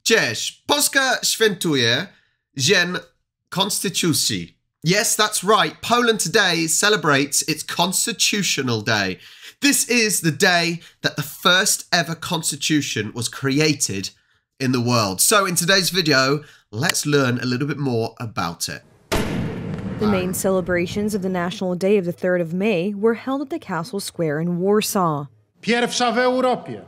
Cześć, Polska świętuje Dzień Konstytucji. Yes, that's right. Poland today celebrates its Constitutional Day. This is the day that the first ever constitution was created in the world. So in today's video, let's learn a little bit more about it. The main celebrations of the National Day of the 3rd of May were held at the Castle Square in Warsaw. Pierwsza w Europie.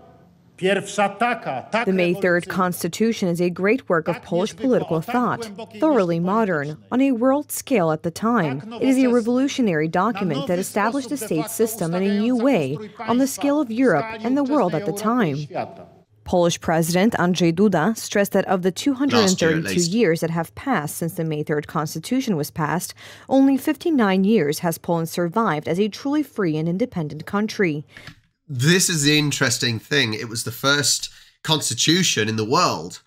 The May 3rd Constitution is a great work of Polish political thought, thoroughly modern, on a world scale at the time. It is a revolutionary document that established the state system in a new way on the scale of Europe and the world at the time. Polish President Andrzej Duda stressed that of the 232 years that have passed since the May 3rd Constitution was passed, only 59 years has Poland survived as a truly free and independent country. This is the interesting thing. It was the first constitution in the world.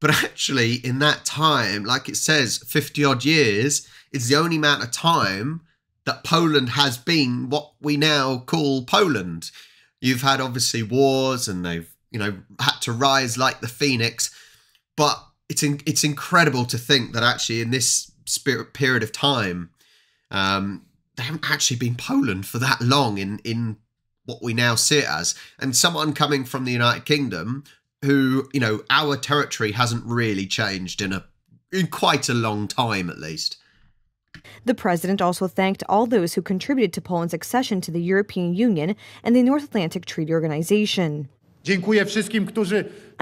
But actually, in that time, like it says, 50 odd years, it's the only amount of time that Poland has been what we now call Poland. You've had obviously wars and they've, had to rise like the phoenix. But it's incredible to think that actually in this period of time, they haven't actually been Poland for that long in what we now see it as. And someone coming from the United Kingdom who, our territory hasn't really changed in quite a long time, at least. The president also thanked all those who contributed to Poland's accession to the European Union and the North Atlantic Treaty Organization.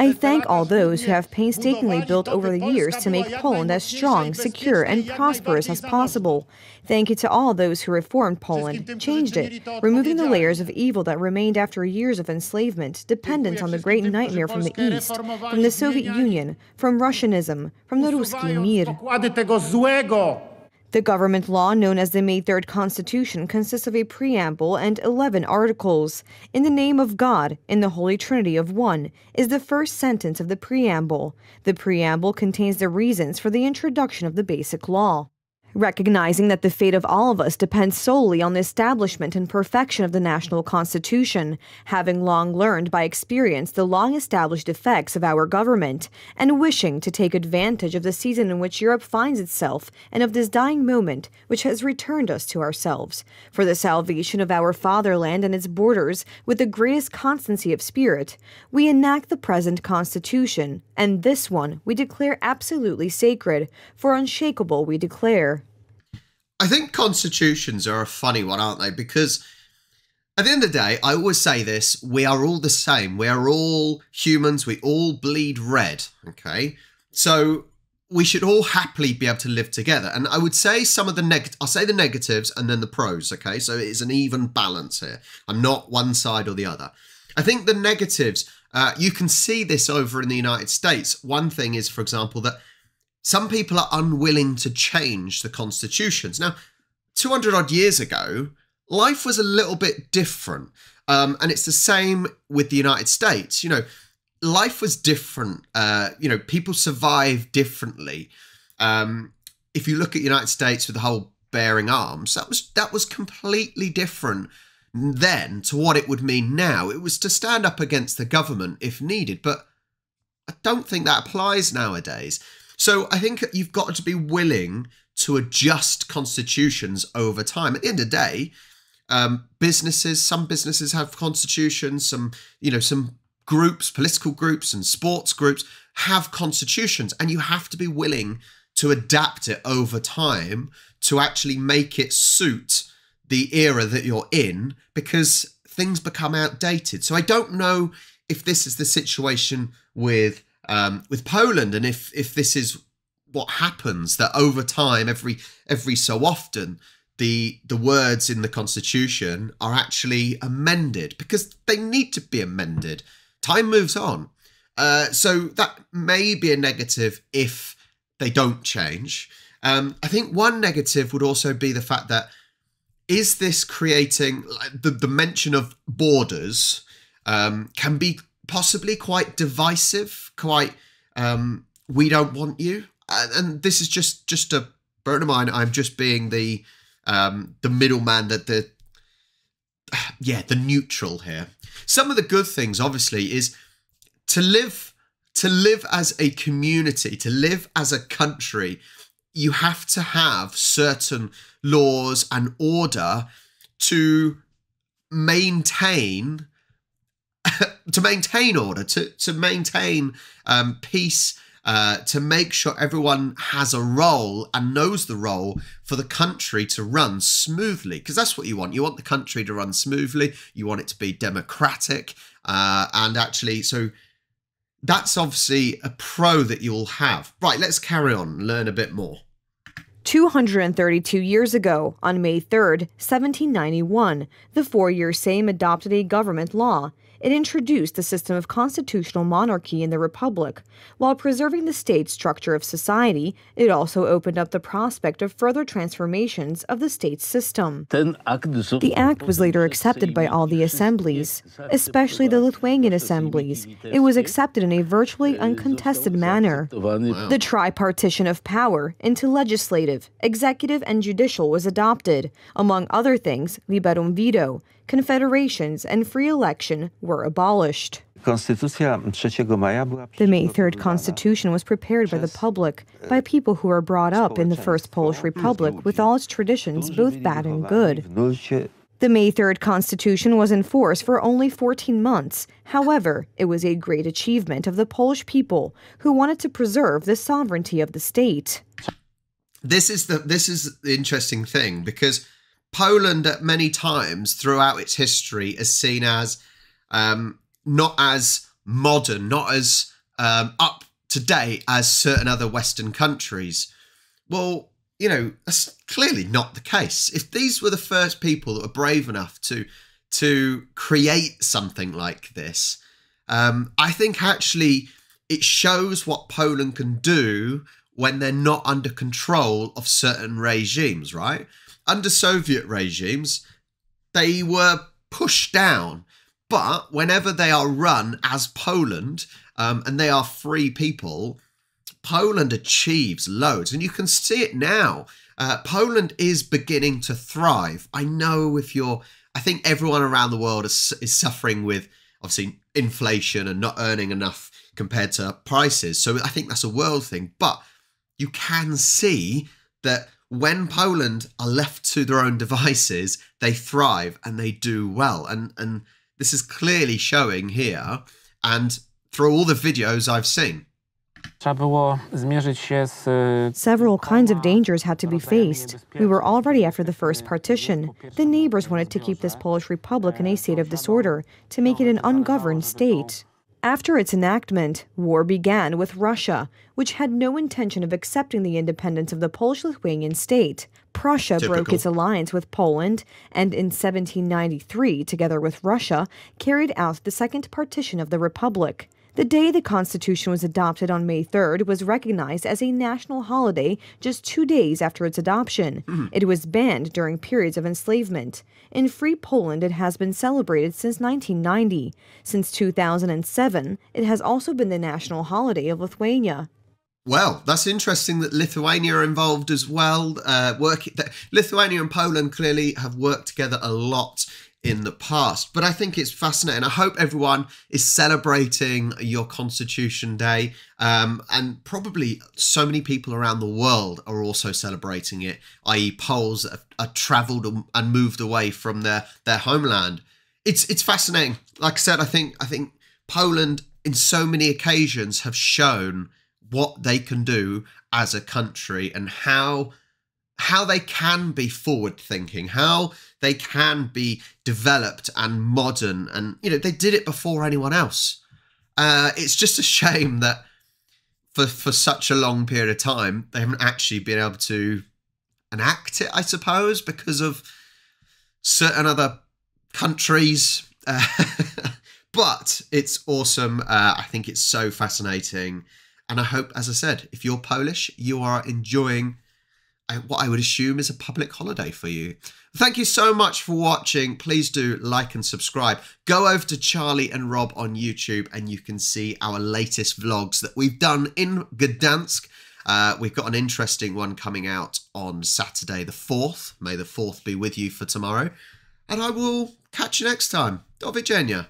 I thank all those who have painstakingly built over the years to make Poland as strong, secure, and prosperous as possible. Thank you to all those who reformed Poland, changed it, removing the layers of evil that remained after years of enslavement, dependence on the great nightmare from the East, from the Soviet Union, from Russianism, from the Ruski Mir. The government law known as the May 3rd Constitution consists of a preamble and 11 articles. In the name of God, in the Holy Trinity of One, is the first sentence of the preamble. The preamble contains the reasons for the introduction of the basic law. Recognizing that the fate of all of us depends solely on the establishment and perfection of the national constitution, having long learned by experience the long-established effects of our government, and wishing to take advantage of the season in which Europe finds itself and of this dying moment which has returned us to ourselves, for the salvation of our fatherland and its borders with the greatest constancy of spirit, we enact the present constitution, and this one we declare absolutely sacred, for unshakable we declare. I think constitutions are a funny one, aren't they? Because at the end of the day, I always say this, we are all the same. We are all humans. We all bleed red, okay? So we should all happily be able to live together. And I would say some of the I'll say the negatives and then the pros, okay? So it is an even balance here. I'm not one side or the other. I think the negatives, you can see this over in the United States. One thing is, for example, that some people are unwilling to change the constitutions. Now, 200 odd years ago, life was a little bit different. And it's the same with the United States. Life was different. People survived differently. If you look at the United States with the whole bearing arms, that was completely different then to what it would mean now. It was to stand up against the government if needed, but I don't think that applies nowadays. So I think you've got to be willing to adjust constitutions over time. At the end of the day, some businesses have constitutions, some groups, political groups and sports groups have constitutions, and you have to be willing to adapt it over time to actually make it suit the era that you're in, because things become outdated. So I don't know if this is the situation with Poland, and if this is what happens, that over time, every so often, the words in the constitution are actually amended, because they need to be amended. Time moves on. So that may be a negative if they don't change. I think one negative would also be the fact that, is this creating the mention of borders can be possibly quite divisive, quite we don't want you, and this is just a bear in mind. I'm just being the middleman, the neutral here. Some of the good things, obviously, is to live to live as a community, to live as a country, you have to have certain laws and order to maintain order, to maintain peace, to make sure everyone has a role and knows the role for the country to run smoothly. Because that's what you want. You want the country to run smoothly. You want it to be democratic. And actually, so that's obviously a pro that you'll have. Right, let's carry on and learn a bit more. 232 years ago, on May 3rd, 1791, the four-year Sejm adopted a government law. It introduced a system of constitutional monarchy in the Republic. While preserving the state structure of society, it also opened up the prospect of further transformations of the state system. The act was later accepted by all the assemblies, especially the Lithuanian assemblies. It was accepted in a virtually uncontested manner. The tripartition of power into legislative, executive, and judicial was adopted. Among other things, liberum veto, confederations, and free election were abolished. The May 3rd Constitution was prepared by the public, by people who were brought up in the First Polish Republic with all its traditions, both bad and good. The May 3rd Constitution was in force for only 14 months. However, it was a great achievement of the Polish people who wanted to preserve the sovereignty of the state. This is the interesting thing, because Poland at many times throughout its history is seen as not as modern, not as up to date as certain other Western countries. Well, you know, that's clearly not the case. If these were the first people that were brave enough to create something like this, I think actually it shows what Poland can do when they're not under control of certain regimes, right? Under Soviet regimes, they were pushed down. But whenever they are run as Poland, and they are free people, Poland achieves loads. And you can see it now. Poland is beginning to thrive. I know I think everyone around the world is suffering with, obviously, inflation and not earning enough compared to prices. So I think that's a world thing. But you can see that when Poland are left to their own devices, they thrive and they do well. And this is clearly showing here and through all the videos I've seen. Several kinds of dangers had to be faced. We were already after the first partition. The neighbors wanted to keep this Polish Republic in a state of disorder, to make it an ungoverned state. After its enactment, war began with Russia, which had no intention of accepting the independence of the Polish-Lithuanian state. Prussia broke its alliance with Poland, and in 1793, together with Russia, carried out the second partition of the Republic. The day the Constitution was adopted on May 3rd was recognized as a national holiday just 2 days after its adoption. It was banned during periods of enslavement. In Free Poland, it has been celebrated since 1990. Since 2007, it has also been the national holiday of Lithuania. Well, that's interesting that Lithuania are involved as well. Lithuania and Poland clearly have worked together a lot in the past, but I think it's fascinating. I hope everyone is celebrating your Constitution Day, and probably so many people around the world are also celebrating it, i.e. Poles that have travelled and moved away from their homeland. It's fascinating. Like I said, I think Poland in so many occasions have shown what they can do as a country and how they can be forward thinking, how they can be developed and modern. And, you know, they did it before anyone else. It's just a shame that for such a long period of time, they haven't actually been able to enact it, I suppose, because of certain other countries. But it's awesome. I think it's so fascinating. And I hope, as I said, if you're Polish, you are enjoying what I would assume is a public holiday for you. Thank you so much for watching. Please do like and subscribe. Go over to Charlie and Rob on YouTube and you can see our latest vlogs that we've done in Gdansk. We've got an interesting one coming out on Saturday the 4th. May the 4th be with you for tomorrow. And I will catch you next time. Do widzenia.